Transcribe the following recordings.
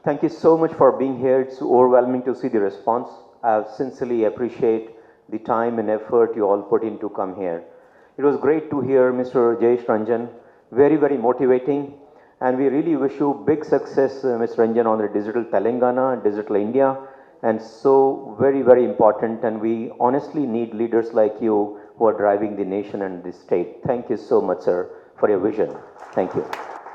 Thank you so much for being here. It's overwhelming to see the response. I sincerely appreciate the time and effort you all put in to come here. It was great to hear Mr. Jayesh Ranjan, very, very motivating. And we really wish you big success, Mr. Ranjan, on the Digital Telangana, Digital India, and so very, very important. And we honestly need leaders like you who are driving the nation and the state. Thank you so much, sir, for your vision. Thank you.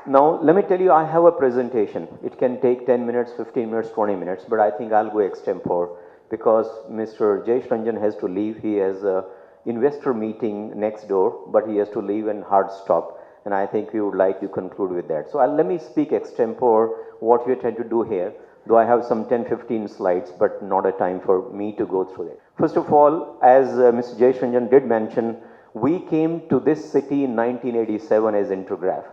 Now, let me tell you, I have a presentation. It can take 10 minutes, 15 minutes, 20 minutes, but I think I'll go extempore because Mr. Jayesh Ranjan has to leave. He has a investor meeting next door, but he has to leave and hard stop. And I think we would like to conclude with that. So let me speak extempore what we are trying to do here, though I have some 10, 15 slides, but not a time for me to go through that. First of all, as Mr. Jayesh Ranjan did mention, we came to this city in 1987 as Intergraph.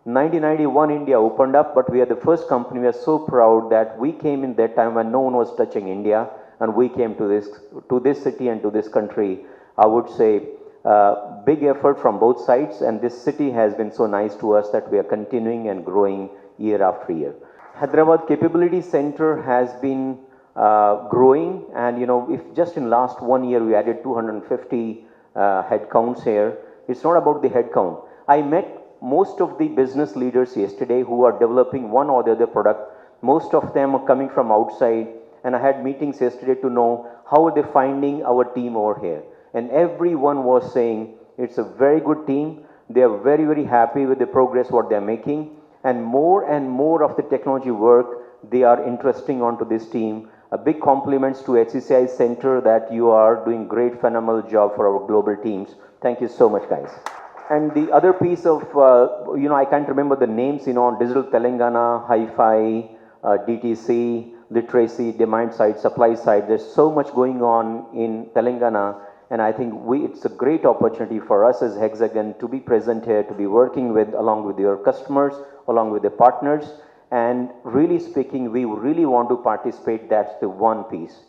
1991 India opened up, but we are the first company. We are so proud that we came in that time when no one was touching India, and we came to this city and to this country. I would say big effort from both sides, and this city has been so nice to us that we are continuing and growing year after year. Hyderabad Capability Center has been growing, and if just in last 1 year we added 250 headcounts here. It's not about the headcount. I met most of the business leaders yesterday who are developing one or the other product. Most of them are coming from outside, and I had meetings yesterday to know how are they finding our team over here. And everyone was saying it's a very good team. They are very, very happy with the progress what they are making, and more of the technology work they are interesting onto this team. A big compliments to HCCI Center that you are doing great, phenomenal job for our global teams. Thank you so much, guys. And the other piece of, I can't remember the names, Digital Telangana, Hi-Fi, DTC, literacy, demand side, supply side. There's so much going on in Telangana, and I think it's a great opportunity for us as Hexagon to be present here, to be working along with your customers, along with the partners, and really speaking, we really want to participate. That's the one piece.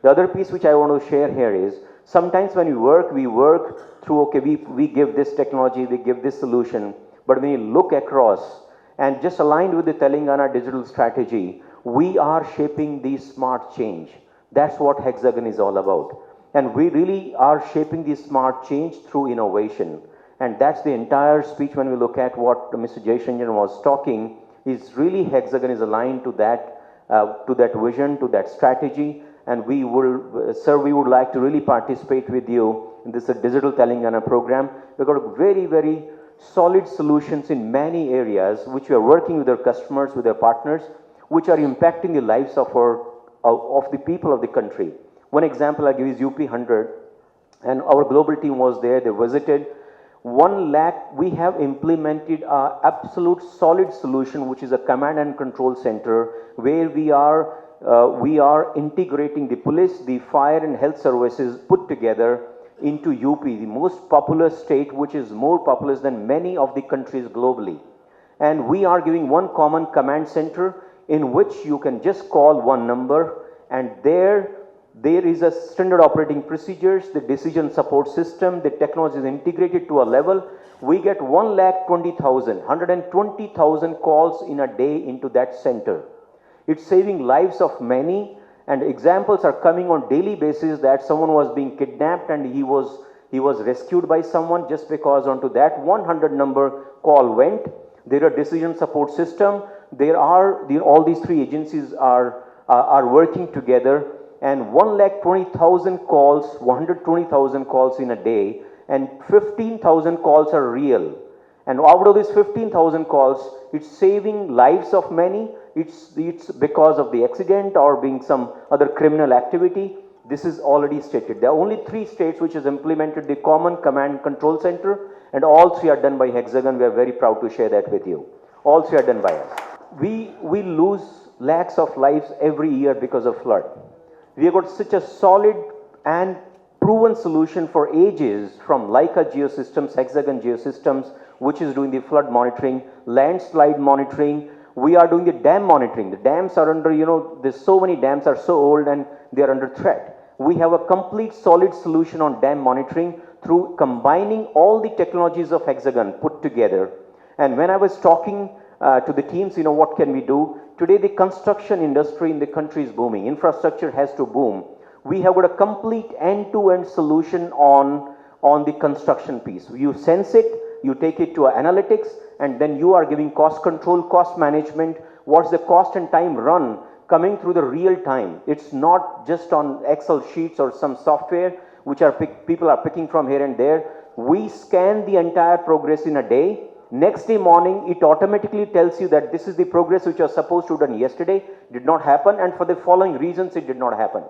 The other piece which I want to share here is, sometimes when we work through, okay, we give this technology, we give this solution, but when you look across and just aligned with the Telangana digital strategy, we are shaping the smart change. That's what Hexagon is all about. And we really are shaping the smart change through innovation. And that's the entire speech when we look at what Mr. Jayesh Ranjan was talking, is really Hexagon is aligned to that vision, to that strategy. And we would like to really participate with you in this Digital Telangana program. We've got very, very solid solutions in many areas, which we are working with our customers, with our partners, which are impacting the lives of the people of the country. One example I give is UP 100, and our global team was there, they visited. 1 lakh, we have implemented an absolute solid solution, which is a command and control center, where we are integrating the police, the fire and health services put together into UP, the most populous state, which is more populous than many of the countries globally. And we are giving one common command center in which you can just call one number, and there is a standard operating procedures, the decision support system, the technology is integrated to a level. We get 120,000 calls in a day into that center. It's saving lives of many, and examples are coming on daily basis that someone was being kidnapped and he was rescued by someone just because onto that 100 number call went. There are decision support system. All these three agencies are working together, and 120,000 calls, 120,000 calls in a day, and 15,000 calls are real. And out of these 15,000 calls, it's saving lives of many. It's because of the accident or being some other criminal activity. This is already stated. There are only 3 states which has implemented the common command control center, and all 3 are done by Hexagon. We are very proud to share that with you. All 3 are done by us. We lose lakhs of lives every year because of flood. We have got such a solid and proven solution for ages from Leica Geosystems, Hexagon Geosystems, which is doing the flood monitoring, landslide monitoring. We are doing the dam monitoring. The dams are under, there's so many dams are so old and they are under threat. We have a complete solid solution on dam monitoring through combining all the technologies of Hexagon put together. And when I was talking to the teams, what can we do? Today, the construction industry in the country is booming. Infrastructure has to boom. We have got a complete end-to-end solution on the construction piece. You sense it, you take it to analytics, and then you are giving cost control, cost management, what's the cost and time run coming through the real time. It's not just on Excel sheets or some software which people are picking from here and there. We scan the entire progress in a day. Next day morning, it automatically tells you that this is the progress which was supposed to have done yesterday, did not happen, and for the following reasons it did not happen.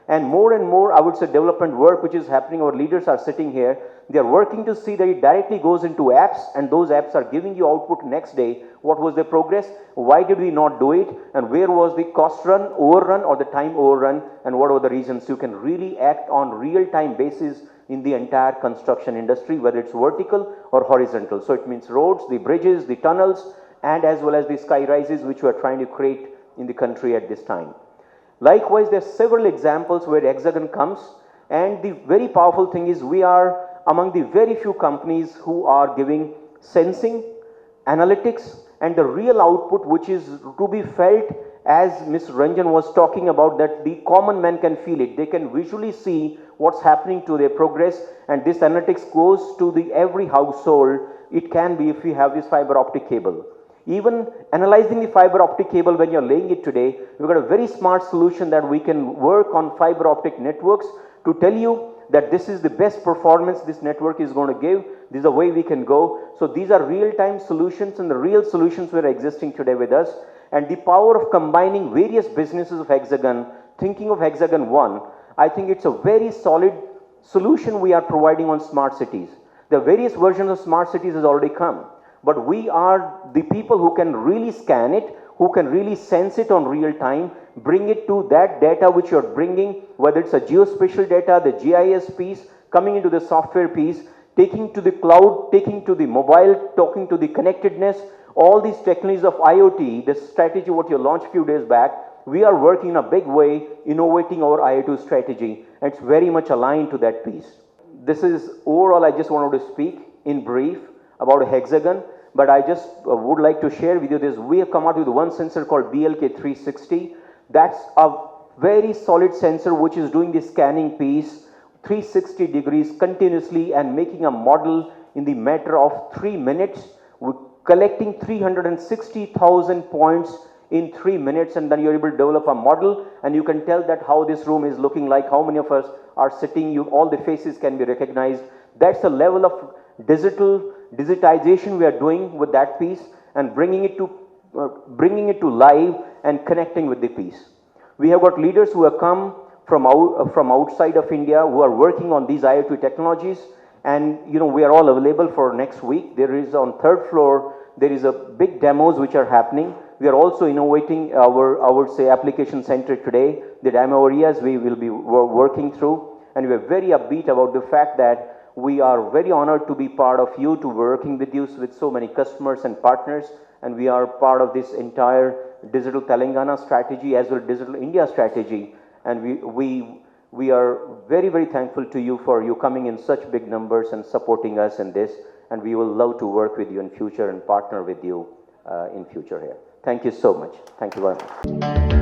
And more, I would say, development work which is happening, our leaders are sitting here, they are working to see that it directly goes into apps, and those apps are giving you output next day. What was the progress? Why did we not do it? And where was the cost run, overrun, or the time overrun? And what were the reasons? You can really act on real-time basis in the entire construction industry, whether it's vertical or horizontal. So it means roads, the bridges, the tunnels, and as well as the sky rises which we are trying to create in the country at this time. Likewise, there are several examples where Hexagon comes, and the very powerful thing is we are among the very few companies who are giving sensing, analytics, and the real output which is to be felt, as Ms. Ranjan was talking about, that the common man can feel it. They can visually see what's happening to their progress, and this analytics goes to the every household. It can be if we have this fiber optic cable. Even analyzing the fiber optic cable when you're laying it today, we've got a very smart solution that we can work on fiber optic networks to tell you that this is the best performance this network is going to give. This is the way we can go. So these are real-time solutions, and the real solutions that are existing today with us. And the power of combining various businesses of Hexagon, thinking of Hexagon One, I think it's a very solid solution we are providing on smart cities. The various versions of smart cities has already come. But we are the people who can really scan it, who can really sense it on real time, bring it to that data which you're bringing, whether it's a geospatial data, the GIS piece, coming into the software piece, taking to the cloud, taking to the mobile, talking to the connectedness, all these techniques of IoT, the strategy what you launched a few days back, we are working in a big way, innovating our IoT strategy, and it's very much aligned to that piece. This is overall, I just wanted to speak in brief about Hexagon, but I just would like to share with you this. We have come out with one sensor called BLK 360. That's a very solid sensor which is doing the scanning piece 360 degrees continuously and making a model in the matter of 3 minutes. We're collecting 360,000 points in 3 minutes, and then you're able to develop a model, and you can tell that how this room is looking like, how many of us are sitting, all the faces can be recognized. That's the level of digitization we are doing with that piece, and bringing it to live and connecting with the piece. We have got leaders who have come from outside of India who are working on these IoT technologies, and we are all available for next week. There is on third floor, there is a big demos which are happening. We are also innovating our say application center today. The demo areas we will be working through, and we are very upbeat about the fact that we are very honored to be part of you, to working with you with so many customers and partners, and we are part of this entire Digital Telangana strategy as well as Digital India strategy, and we are very, very thankful to you for you coming in such big numbers and supporting us in this, and we will love to work with you in future and partner with you in future here. Thank you so much. Thank you very much.